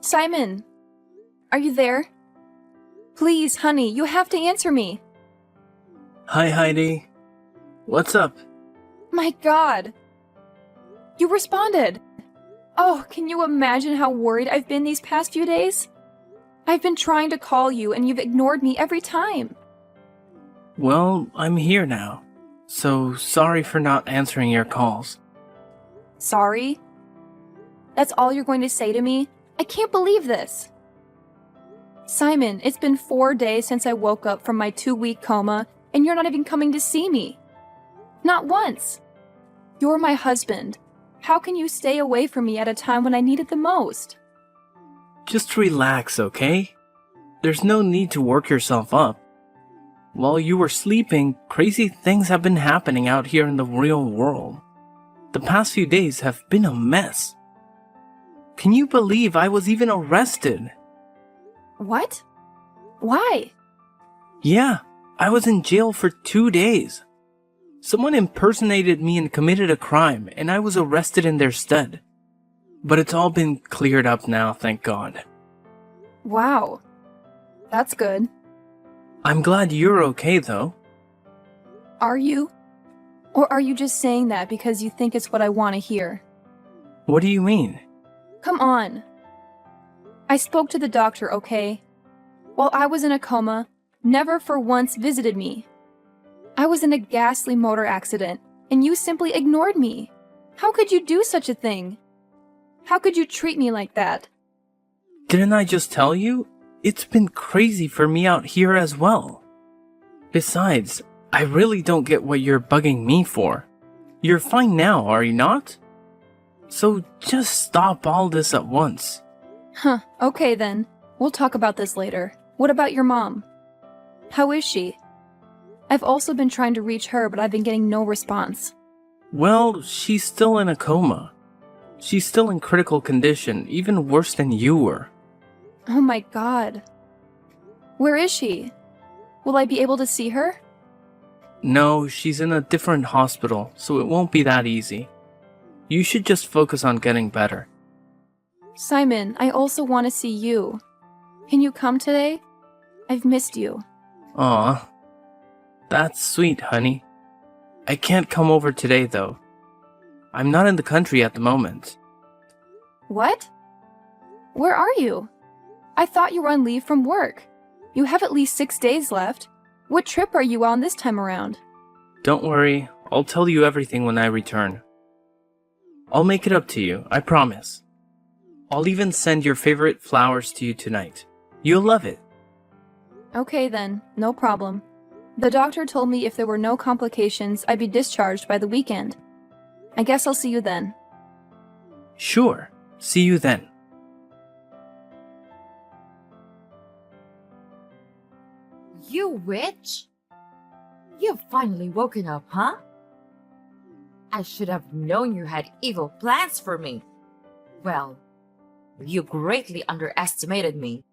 Simon, are you there? Please, honey, you have to answer me. Hi, Heidi. What's up? My God. You responded. Oh, can you imagine how worried I've been these past few days? I've been trying to call you and you've ignored me every time. Well, I'm here now. So sorry for not answering your calls. Sorry? That's all you're going to say to me? I can't believe this. Simon, it's been 4 days since I woke up from my 2-week coma, and you're not even coming to see me. Not once. You're my husband. How can you stay away from me at a time when I need it the most? Just relax, okay? There's no need to work yourself up. While you were sleeping, crazy things have been happening out here in the real world. The past few days have been a mess. Can you believe I was even arrested? What? Why? Yeah, I was in jail for 2 days. Someone impersonated me and committed a crime, and I was arrested in their stead. But it's all been cleared up now, thank God. Wow. That's good. I'm glad you're okay, though. Are you? Or are you just saying that because you think it's what I want to hear? What do you mean? Come on. I spoke to the doctor, okay? While I was in a coma, never for once visited me. I was in a ghastly motor accident, and you simply ignored me. How could you do such a thing? How could you treat me like that? Didn't I just tell you? It's been crazy for me out here as well. Besides, I really don't get what you're bugging me for. You're fine now, are you not? So just stop all this at once. Huh, okay then. We'll talk about this later. What about your mom? How is she? I've also been trying to reach her, but I've been getting no response. Well, she's still in a coma. She's still in critical condition, even worse than you were. Oh my God. Where is she? Will I be able to see her? No, she's in a different hospital, so it won't be that easy. You should just focus on getting better. Simon, I also want to see you. Can you come today? I've missed you. Aw, that's sweet, honey. I can't come over today, though. I'm not in the country at the moment. What? Where are you? I thought you were on leave from work. You have at least 6 days left. What trip are you on this time around? Don't worry, I'll tell you everything when I return. I'll make it up to you, I promise. I'll even send your favorite flowers to you tonight. You'll love it. Okay then, no problem. The doctor told me if there were no complications, I'd be discharged by the weekend. I guess I'll see you then. Sure, see you then. You witch? You've finally woken up, huh? I should have known you had evil plans for me. Well, you greatly underestimated me.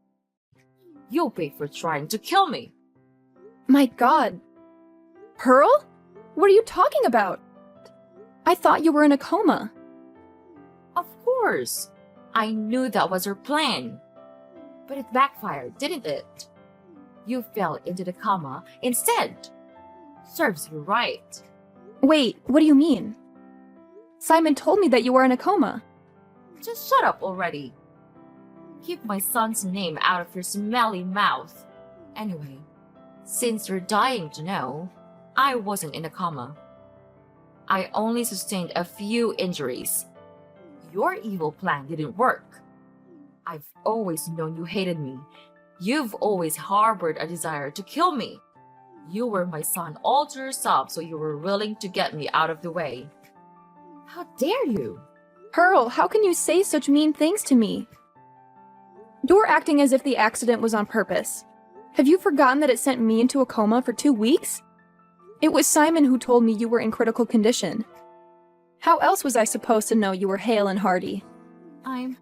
You'll pay for trying to kill me. My God. Pearl? What are you talking about? I thought you were in a coma. Of course. I knew that was your plan. But it backfired, didn't it? You fell into the coma instead. Serves you right. Wait, what do you mean? Simon told me that you were in a coma. Just shut up already. Keep my son's name out of your smelly mouth. Anyway, since you're dying to know, I wasn't in a coma. I only sustained a few injuries. Your evil plan didn't work. I've always known you hated me. You've always harbored a desire to kill me. You were my son all to yourself, so you were willing to get me out of the way. How dare you? Pearl, how can you say such mean things to me? You're acting as if the accident was on purpose. Have you forgotten that it sent me into a coma for 2 weeks? It was Simon who told me you were in critical condition. How else was I supposed to know you were hale and hearty? I'm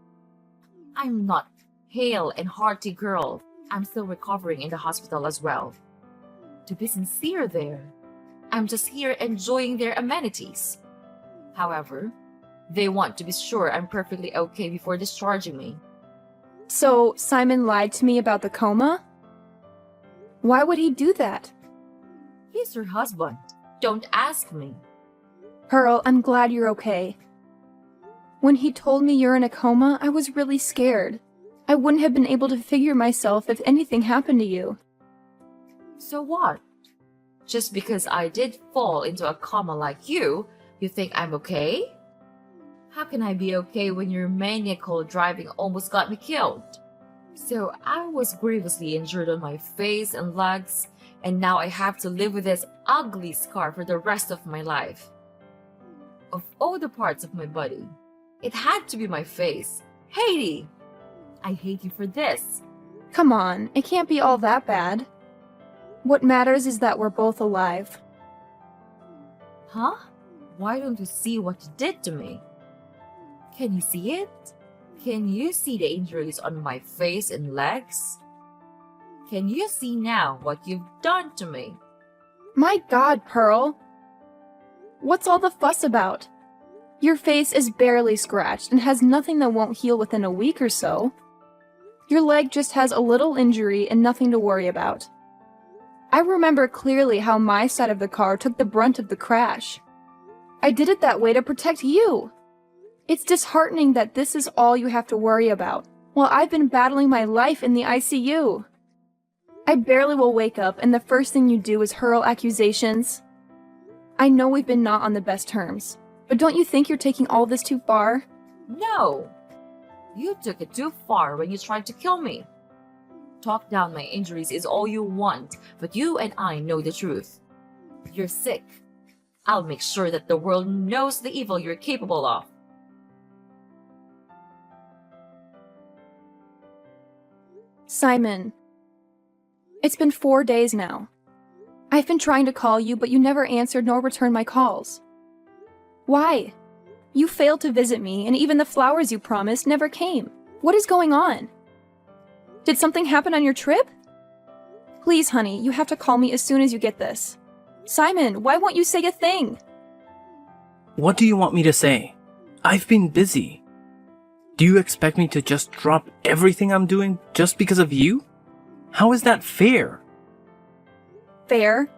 not hale and hearty, girl. I'm still recovering in the hospital as well. To be sincere there, I'm just here enjoying their amenities. However, they want to be sure I'm perfectly okay before discharging me. So, Simon lied to me about the coma? Why would he do that? He's your husband. Don't ask me. Pearl, I'm glad you're okay. When he told me you're in a coma, I was really scared. I wouldn't have been able to figure myself if anything happened to you. So what? Just because I did fall into a coma like you think I'm okay? How can I be okay when your maniacal driving almost got me killed? So I was grievously injured on my face and legs, and now I have to live with this ugly scar for the rest of my life. Of all the parts of my body, it had to be my face. Haiti! I hate you for this. Come on, it can't be all that bad. What matters is that we're both alive. Huh? Why don't you see what you did to me? Can you see it? Can you see the injuries on my face and legs? Can you see now what you've done to me? My God, Pearl! What's all the fuss about? Your face is barely scratched and has nothing that won't heal within a week or so. Your leg just has a little injury and nothing to worry about. I remember clearly how my side of the car took the brunt of the crash. I did it that way to protect you. It's disheartening that this is all you have to worry about, while I've been battling my life in the ICU. I barely will wake up and the first thing you do is hurl accusations. I know we've been not on the best terms, but don't you think you're taking all this too far? No! You took it too far when you tried to kill me. Talk down my injuries is all you want, but you and I know the truth. You're sick. I'll make sure that the world knows the evil you're capable of. Simon, it's been 4 days now. I've been trying to call you, but you never answered nor returned my calls. Why? You failed to visit me, and even the flowers you promised never came. What is going on? Did something happen on your trip? Please, honey, you have to call me as soon as you get this. Simon, why won't you say a thing? What do you want me to say? I've been busy. Do you expect me to just drop everything I'm doing just because of you? How is that fair? Fair?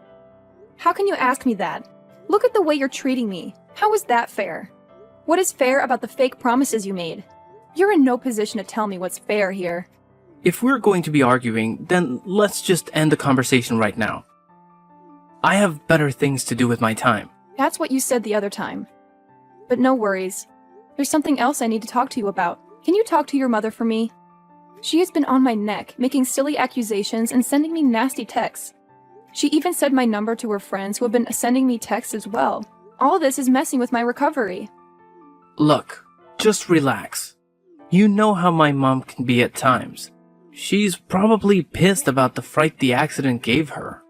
How can you ask me that? Look at the way you're treating me. How is that fair? What is fair about the fake promises you made? You're in no position to tell me what's fair here. If we're going to be arguing, then let's just end the conversation right now. I have better things to do with my time. That's what you said the other time. But no worries. There's something else I need to talk to you about. Can you talk to your mother for me? She has been on my neck, making silly accusations and sending me nasty texts. She even said my number to her friends who have been sending me texts as well. All this is messing with my recovery. Look, just relax. You know how my mom can be at times. She's probably pissed about the fright the accident gave her.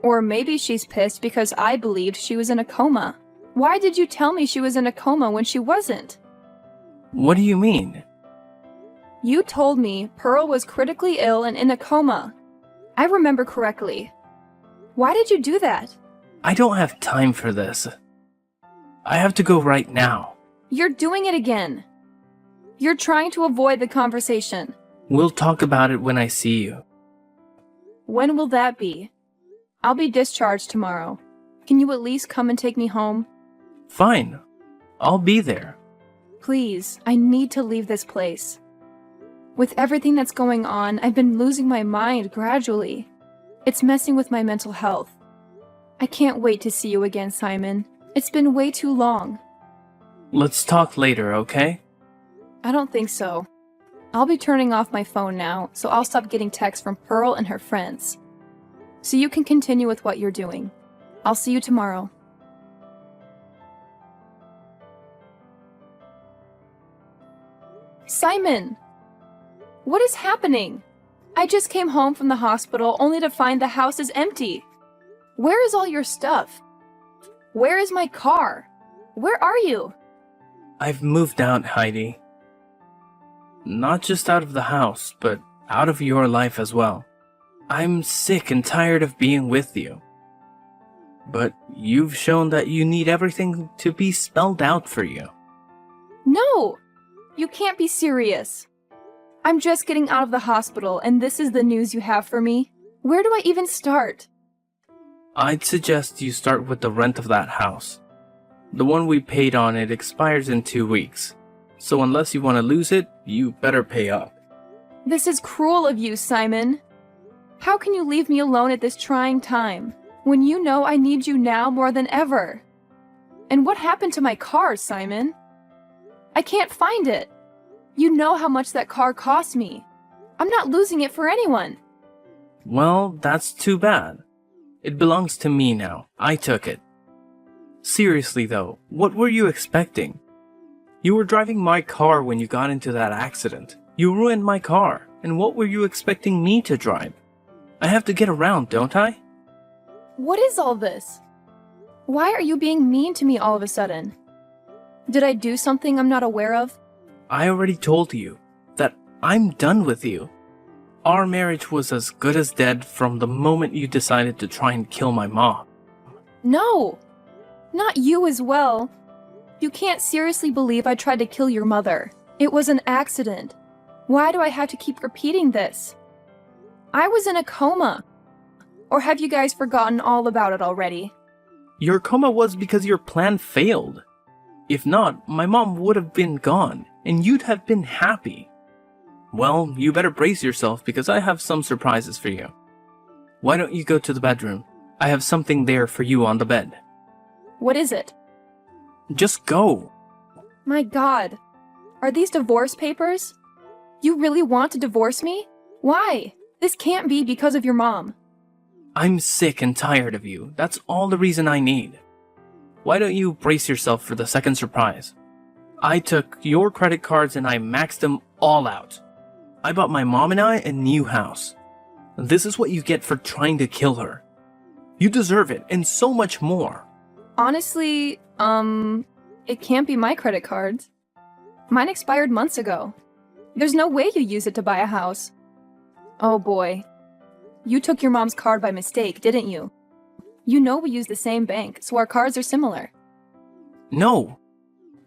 Or maybe she's pissed because I believed she was in a coma. Why did you tell me she was in a coma when she wasn't? What do you mean? You told me Pearl was critically ill and in a coma. I remember correctly. Why did you do that? I don't have time for this. I have to go right now. You're doing it again. You're trying to avoid the conversation. We'll talk about it when I see you. When will that be? I'll be discharged tomorrow. Can you at least come and take me home? Fine. I'll be there. Please, I need to leave this place. With everything that's going on, I've been losing my mind gradually. It's messing with my mental health. I can't wait to see you again, Simon. It's been way too long. Let's talk later, okay? I don't think so. I'll be turning off my phone now, so I'll stop getting texts from Pearl and her friends. So you can continue with what you're doing. I'll see you tomorrow. Simon! What is happening? I just came home from the hospital only to find the house is empty. Where is all your stuff? Where is my car? Where are you? I've moved out, Heidi. Not just out of the house, but out of your life as well. I'm sick and tired of being with you. But you've shown that you need everything to be spelled out for you. No! You can't be serious. I'm just getting out of the hospital, and this is the news you have for me? Where do I even start? I'd suggest you start with the rent of that house. The one we paid on it expires in 2 weeks, so unless you want to lose it, you better pay up. This is cruel of you, Simon. How can you leave me alone at this trying time, when you know I need you now more than ever? And what happened to my car, Simon? I can't find it. You know how much that car cost me. I'm not losing it for anyone. Well, that's too bad. It belongs to me now. I took it. Seriously though, what were you expecting? You were driving my car when you got into that accident. You ruined my car, and what were you expecting me to drive? I have to get around, don't I? What is all this? Why are you being mean to me all of a sudden? Did I do something I'm not aware of? I already told you that I'm done with you. Our marriage was as good as dead from the moment you decided to try and kill my mom. No! Not you as well. You can't seriously believe I tried to kill your mother. It was an accident. Why do I have to keep repeating this? I was in a coma. Or have you guys forgotten all about it already? Your coma was because your plan failed. If not, my mom would have been gone, and you'd have been happy. Well, you better brace yourself because I have some surprises for you. Why don't you go to the bedroom? I have something there for you on the bed. What is it? Just go. My God. Are these divorce papers? You really want to divorce me? Why? This can't be because of your mom. I'm sick and tired of you. That's all the reason I need. Why don't you brace yourself for the second surprise? I took your credit cards and I maxed them all out. I bought my mom and I a new house. This is what you get for trying to kill her. You deserve it, and so much more. Honestly, it can't be my credit cards. Mine expired months ago. There's no way you use it to buy a house. Oh boy. You took your mom's card by mistake, didn't you? You know we use the same bank, so our cards are similar. No.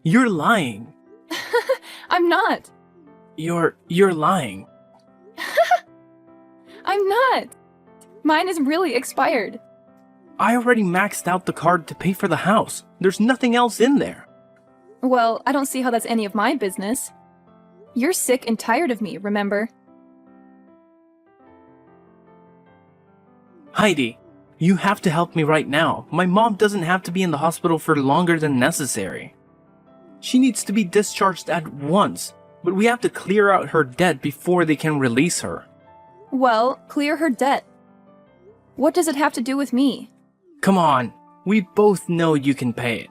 You're lying. I'm not. You're lying. I'm not. Mine is really expired. I already maxed out the card to pay for the house. There's nothing else in there. Well, I don't see how that's any of my business. You're sick and tired of me, remember? Heidi, you have to help me right now. My mom doesn't have to be in the hospital for longer than necessary. She needs to be discharged at once, but we have to clear out her debt before they can release her. Well, clear her debt. What does it have to do with me? Come on, we both know you can pay it.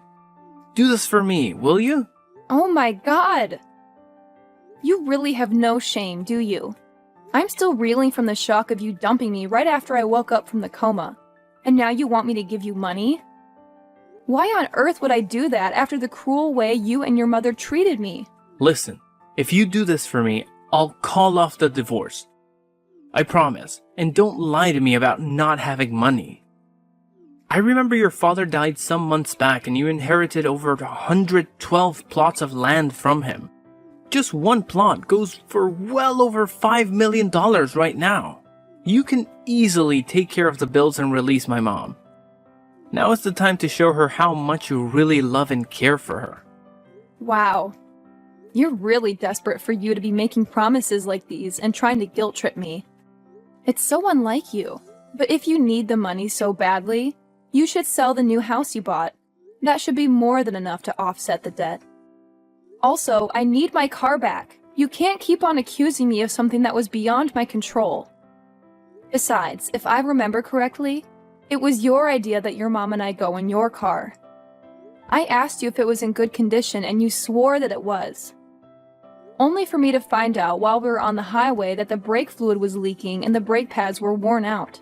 Do this for me, will you? Oh my God! You really have no shame, do you? I'm still reeling from the shock of you dumping me right after I woke up from the coma. And now you want me to give you money? Why on earth would I do that after the cruel way you and your mother treated me? Listen, if you do this for me, I'll call off the divorce. I promise, and don't lie to me about not having money. I remember your father died some months back and you inherited over 112 plots of land from him. Just one plot goes for well over $5 million right now. You can easily take care of the bills and release my mom. Now is the time to show her how much you really love and care for her. Wow. You're really desperate for you to be making promises like these and trying to guilt trip me. It's so unlike you. But if you need the money so badly, you should sell the new house you bought. That should be more than enough to offset the debt. Also, I need my car back. You can't keep on accusing me of something that was beyond my control. Besides, if I remember correctly, it was your idea that your mom and I go in your car. I asked you if it was in good condition and you swore that it was. Only for me to find out while we were on the highway that the brake fluid was leaking and the brake pads were worn out.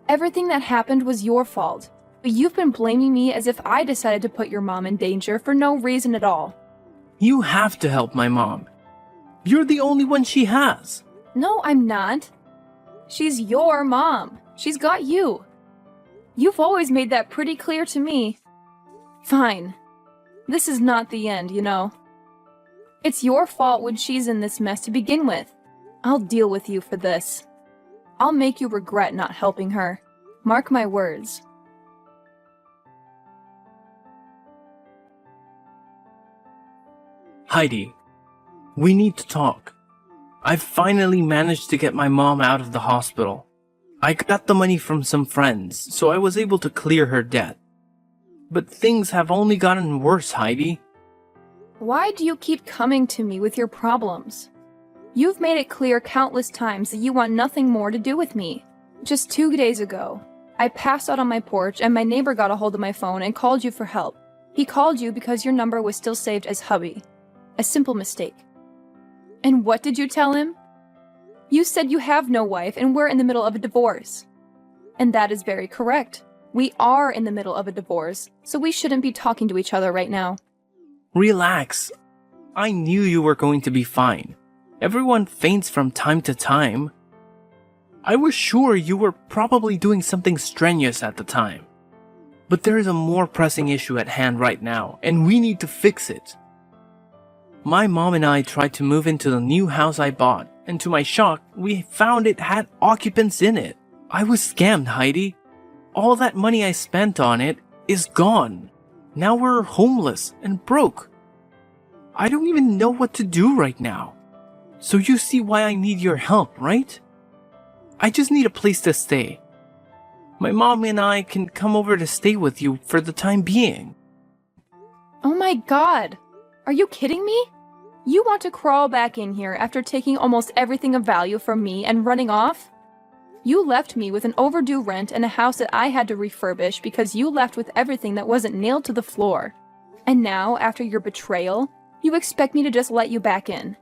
Everything that happened was your fault, but you've been blaming me as if I decided to put your mom in danger for no reason at all. You have to help my mom. You're the only one she has. No, I'm not. She's your mom. She's got you. You've always made that pretty clear to me. Fine. This is not the end, you know. It's your fault when she's in this mess to begin with. I'll deal with you for this. I'll make you regret not helping her. Mark my words. Heidi, we need to talk. I've finally managed to get my mom out of the hospital. I got the money from some friends, so I was able to clear her debt. But things have only gotten worse, Heidi. Why do you keep coming to me with your problems? You've made it clear countless times that you want nothing more to do with me. Just 2 days ago, I passed out on my porch and my neighbor got a hold of my phone and called you for help. He called you because your number was still saved as hubby. A simple mistake. And what did you tell him? You said you have no wife and we're in the middle of a divorce. And that is very correct. We are in the middle of a divorce, so we shouldn't be talking to each other right now. Relax. I knew you were going to be fine. Everyone faints from time to time. I was sure you were probably doing something strenuous at the time. But there is a more pressing issue at hand right now, and we need to fix it. My mom and I tried to move into the new house I bought, and to my shock, we found it had occupants in it. I was scammed, Heidi. All that money I spent on it is gone. Now we're homeless and broke. I don't even know what to do right now. So you see why I need your help, right? I just need a place to stay. My mom and I can come over to stay with you for the time being. Oh my god! Are you kidding me? You want to crawl back in here after taking almost everything of value from me and running off? You left me with an overdue rent and a house that I had to refurbish because you left with everything that wasn't nailed to the floor. And now, after your betrayal, you expect me to just let you back in.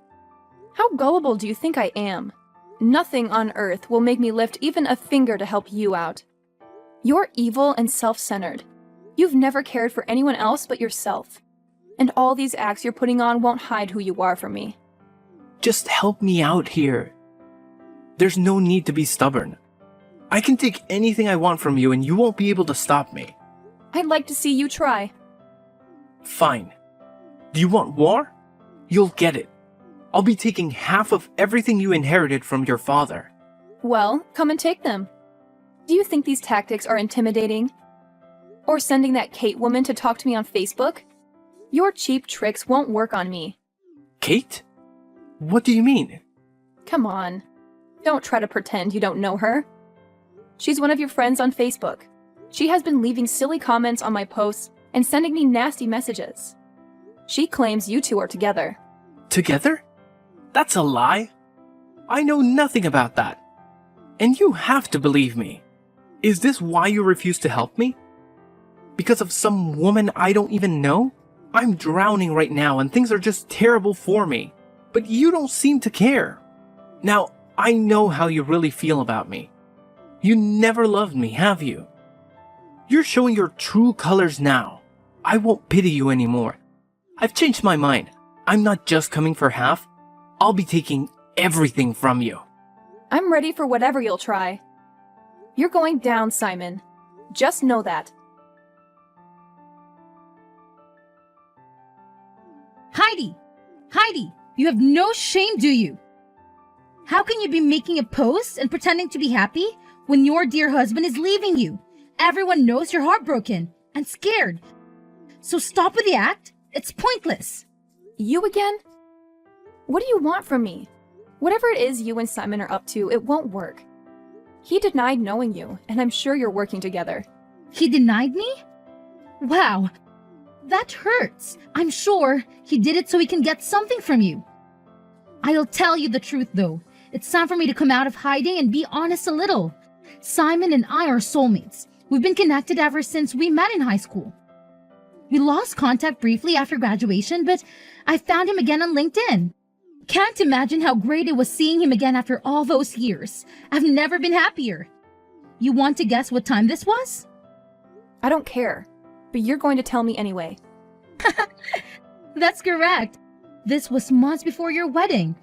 How gullible do you think I am? Nothing on earth will make me lift even a finger to help you out. You're evil and self-centered. You've never cared for anyone else but yourself. And all these acts you're putting on won't hide who you are from me. Just help me out here. There's no need to be stubborn. I can take anything I want from you and you won't be able to stop me. I'd like to see you try. Fine. Do you want war? You'll get it. I'll be taking half of everything you inherited from your father. Well, come and take them. Do you think these tactics are intimidating? Or sending that Kate woman to talk to me on Facebook? Your cheap tricks won't work on me. Kate? What do you mean? Come on. Don't try to pretend you don't know her. She's one of your friends on Facebook. She has been leaving silly comments on my posts and sending me nasty messages. She claims you two are together. Together? That's a lie. I know nothing about that. And you have to believe me. Is this why you refuse to help me? Because of some woman I don't even know? I'm drowning right now and things are just terrible for me. But you don't seem to care. Now, I know how you really feel about me. You never loved me, have you? You're showing your true colors now. I won't pity you anymore. I've changed my mind. I'm not just coming for half. I'll be taking everything from you. I'm ready for whatever you'll try. You're going down, Simon. Just know that. Heidi! Heidi! You have no shame, do you? How can you be making a post and pretending to be happy when your dear husband is leaving you? Everyone knows you're heartbroken and scared. So stop with the act. It's pointless. You again? What do you want from me? Whatever it is you and Simon are up to, it won't work. He denied knowing you, and I'm sure you're working together. He denied me? Wow. That hurts. I'm sure he did it so he can get something from you. I'll tell you the truth, though. It's time for me to come out of hiding and be honest a little. Simon and I are soulmates. We've been connected ever since we met in high school. We lost contact briefly after graduation, but I found him again on LinkedIn. Can't imagine how great it was seeing him again after all those years. I've never been happier. You want to guess what time this was? I don't care, but you're going to tell me anyway. That's correct. This was months before your wedding.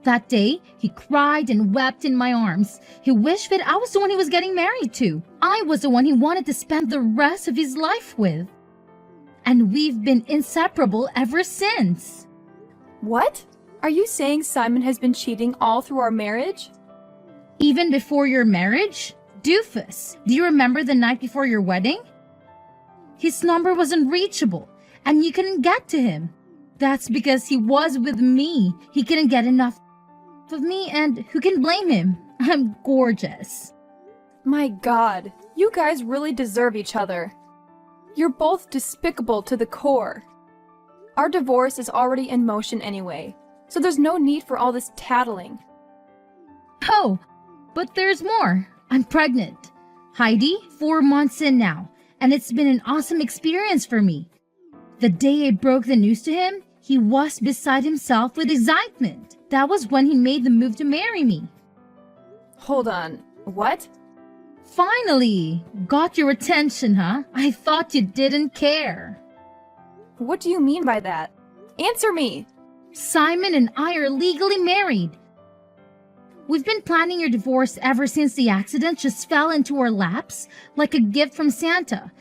That day, he cried and wept in my arms. He wished that I was the one he was getting married to. I was the one he wanted to spend the rest of his life with. And we've been inseparable ever since. What? Are you saying Simon has been cheating all through our marriage? Even before your marriage? Doofus, do you remember the night before your wedding? His number was unreachable, and you couldn't get to him. That's because he was with me. He couldn't get enough of me, and who can blame him? I'm gorgeous. My God, you guys really deserve each other. You're both despicable to the core. Our divorce is already in motion anyway, so there's no need for all this tattling. Oh, but there's more. I'm pregnant. Heidi, 4 months in now, and it's been an awesome experience for me. The day I broke the news to him, he was beside himself with excitement. That was when he made the move to marry me. Hold on, what? Finally! Got your attention, huh? I thought you didn't care. What do you mean by that? Answer me! Simon and I are legally married. We've been planning your divorce ever since the accident just fell into our laps like a gift from Santa.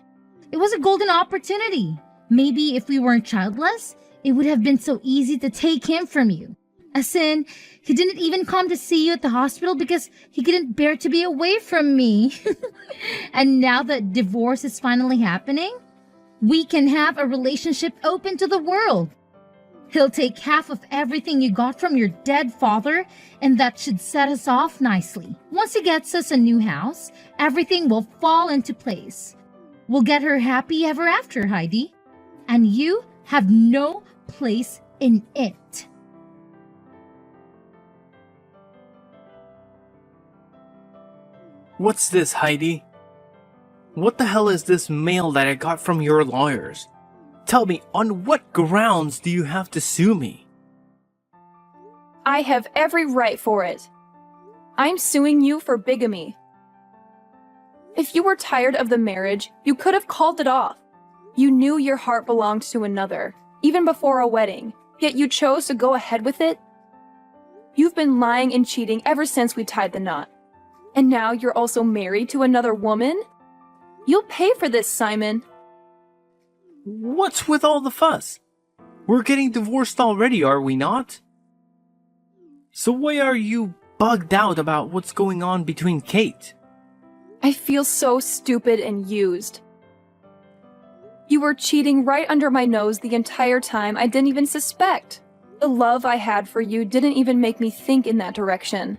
It was a golden opportunity. Maybe if we weren't childless, it would have been so easy to take him from you. As in, he didn't even come to see you at the hospital because he couldn't bear to be away from me. And now that divorce is finally happening, we can have a relationship open to the world. He'll take half of everything you got from your dead father, and that should set us off nicely. Once he gets us a new house, everything will fall into place. We'll get her happy ever after, Heidi. And you have no place in it. What's this, Heidi? What the hell is this mail that I got from your lawyers? Tell me, on what grounds do you have to sue me? I have every right for it. I'm suing you for bigamy. If you were tired of the marriage, you could have called it off. You knew your heart belonged to another, even before a wedding, yet you chose to go ahead with it? You've been lying and cheating ever since we tied the knot. And now you're also married to another woman? You'll pay for this, Simon. What's with all the fuss? We're getting divorced already, are we not? So why are you bugged out about what's going on between Kate? I feel so stupid and used. You were cheating right under my nose the entire time I didn't even suspect. The love I had for you didn't even make me think in that direction.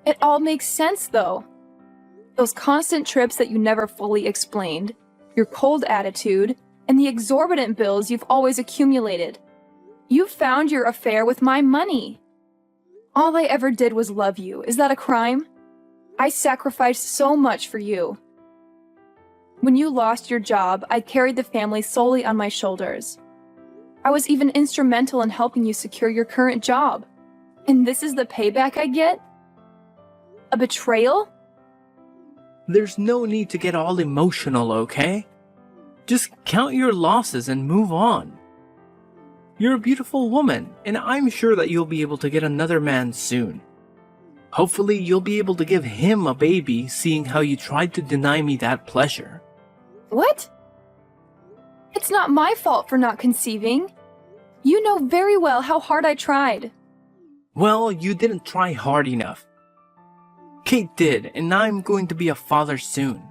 It all makes sense, though. Those constant trips that you never fully explained, your cold attitude, and the exorbitant bills you've always accumulated. You found your affair with my money. All I ever did was love you. Is that a crime? I sacrificed so much for you. When you lost your job, I carried the family solely on my shoulders. I was even instrumental in helping you secure your current job. And this is the payback I get? A betrayal? There's no need to get all emotional, okay? Just count your losses and move on. You're a beautiful woman, and I'm sure that you'll be able to get another man soon. Hopefully, you'll be able to give him a baby, seeing how you tried to deny me that pleasure. What? It's not my fault for not conceiving. You know very well how hard I tried. Well, you didn't try hard enough. Kate did, and I'm going to be a father soon.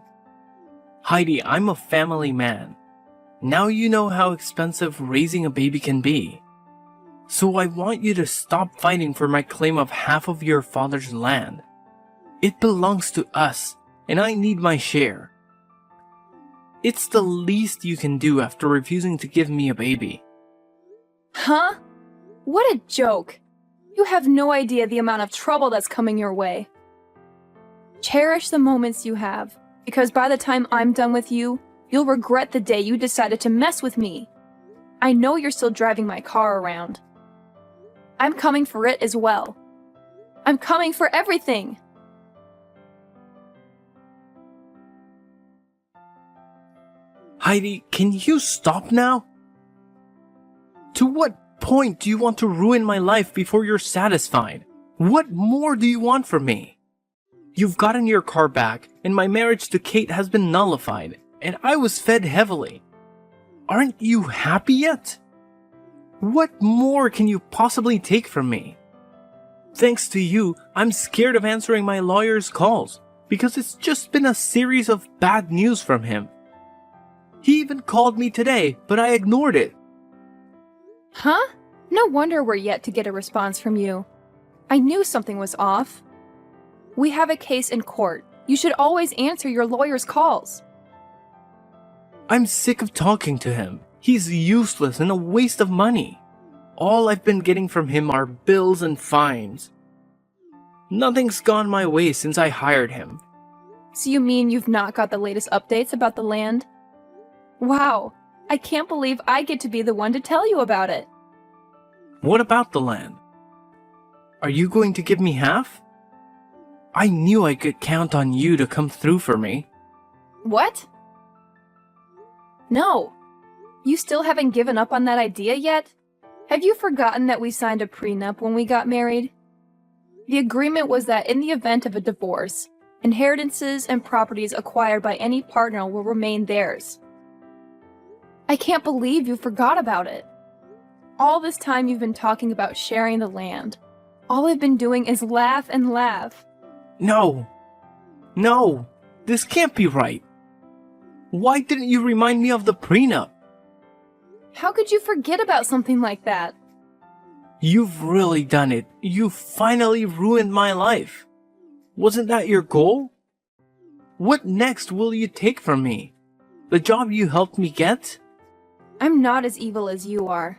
Heidi, I'm a family man. Now you know how expensive raising a baby can be. So I want you to stop fighting for my claim of half of your father's land. It belongs to us, and I need my share. It's the least you can do after refusing to give me a baby. Huh? What a joke. You have no idea the amount of trouble that's coming your way. Cherish the moments you have, because by the time I'm done with you, you'll regret the day you decided to mess with me. I know you're still driving my car around. I'm coming for it as well. I'm coming for everything. Heidi, can you stop now? To what point do you want to ruin my life before you're satisfied? What more do you want from me? You've gotten your car back, and my marriage to Kate has been nullified, and I was fed heavily. Aren't you happy yet? What more can you possibly take from me? Thanks to you, I'm scared of answering my lawyer's calls because it's just been a series of bad news from him. He even called me today, but I ignored it. Huh? No wonder we're yet to get a response from you. I knew something was off. We have a case in court. You should always answer your lawyer's calls. I'm sick of talking to him. He's useless and a waste of money. All I've been getting from him are bills and fines. Nothing's gone my way since I hired him. So you mean you've not got the latest updates about the land? Wow, I can't believe I get to be the one to tell you about it. What about the land? Are you going to give me half? I knew I could count on you to come through for me. What? No. You still haven't given up on that idea yet? Have you forgotten that we signed a prenup when we got married? The agreement was that in the event of a divorce, inheritances and properties acquired by any partner will remain theirs. I can't believe you forgot about it. All this time you've been talking about sharing the land. All I've been doing is laugh and laugh. No! No! This can't be right! Why didn't you remind me of the prenup? How could you forget about something like that? You've really done it. You finally ruined my life. Wasn't that your goal? What next will you take from me? The job you helped me get? I'm not as evil as you are.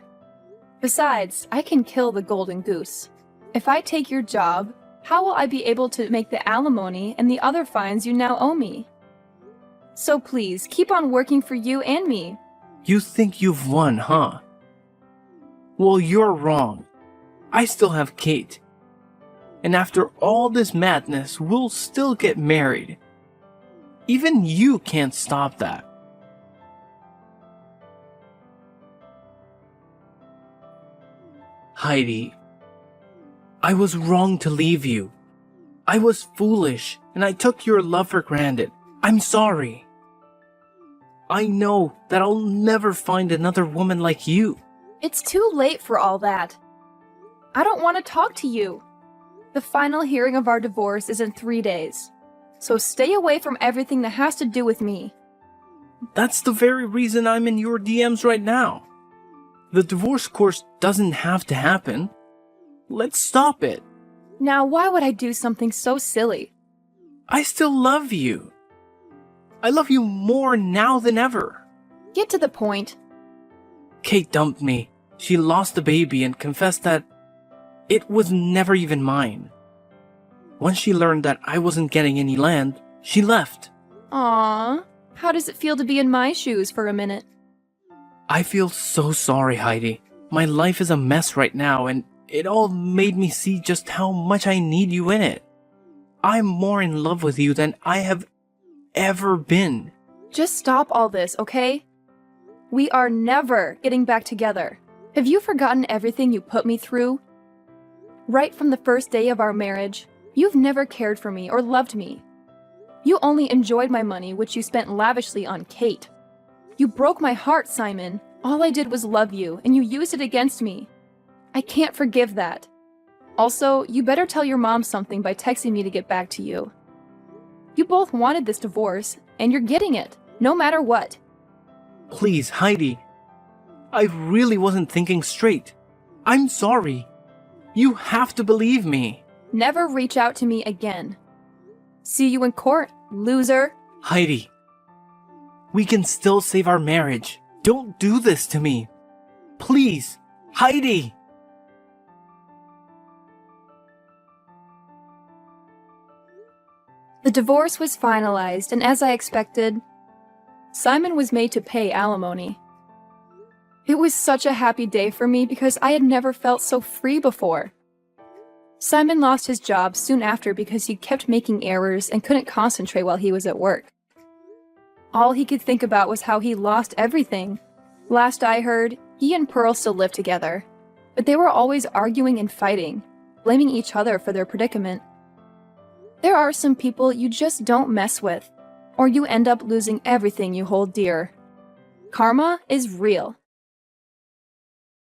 Besides, I can kill the golden goose. If I take your job, how will I be able to make the alimony and the other fines you now owe me? So please, keep on working for you and me. You think you've won, huh? Well, you're wrong. I still have Kate. And after all this madness, we'll still get married. Even you can't stop that. Heidi, I was wrong to leave you. I was foolish, and I took your love for granted. I'm sorry. I know that I'll never find another woman like you. It's too late for all that. I don't want to talk to you. The final hearing of our divorce is in 3 days. So stay away from everything that has to do with me. That's the very reason I'm in your DMs right now. The divorce course doesn't have to happen. Let's stop it. Now, why would I do something so silly? I still love you. I love you more now than ever. Get to the point. Kate dumped me. She lost the baby and confessed that it was never even mine. Once she learned that I wasn't getting any land, she left. Aww. How does it feel to be in my shoes for a minute? I feel so sorry, Heidi. My life is a mess right now, and it all made me see just how much I need you in it. I'm more in love with you than I have ever been. Just stop all this, okay? We are never getting back together. Have you forgotten everything you put me through? Right from the first day of our marriage, you've never cared for me or loved me. You only enjoyed my money, which you spent lavishly on Kate. You broke my heart, Simon. All I did was love you, and you used it against me. I can't forgive that. Also, you better tell your mom something by texting me to get back to you. You both wanted this divorce, and you're getting it, no matter what. Please, Heidi. I really wasn't thinking straight. I'm sorry. You have to believe me. Never reach out to me again. See you in court, loser. Heidi. We can still save our marriage. Don't do this to me. Please, Heidi. The divorce was finalized, and as I expected, Simon was made to pay alimony. It was such a happy day for me because I had never felt so free before. Simon lost his job soon after because he kept making errors and couldn't concentrate while he was at work. All he could think about was how he lost everything. Last I heard, he and Pearl still lived together, but they were always arguing and fighting, blaming each other for their predicament. There are some people you just don't mess with, or you end up losing everything you hold dear. Karma is real.